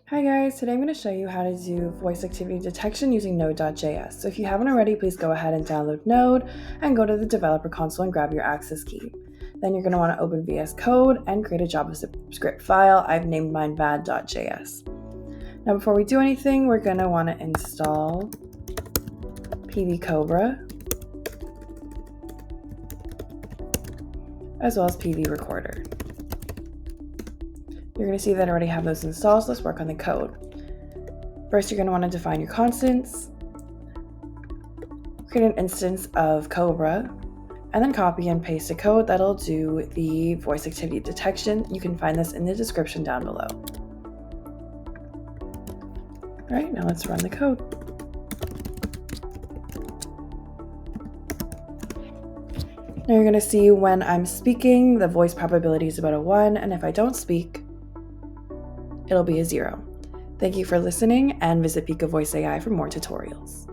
Hi guys, today I'm going to show you how to do voice activity detection using Node.js. So if you haven't already, please go ahead and download Node and go to the developer console and grab your access key. Then you're going to want to open VS Code and create a JavaScript file. I've named mine vad.js. Now before we do anything, we're going to want to install Cobra as well as Recorder. You're going to see that I already have those installed, so let's work on the code. First, you're going to want to define your constants, create an instance of Cobra, and then copy and paste a code that'll do the voice activity detection. You can find this in the description down below. All right, now let's run the code. Now you're going to see when I'm speaking, the voice probability is about a 1, and if I don't speak, it'll be a 0. Thank you for listening, and visit Picovoice AI for more tutorials.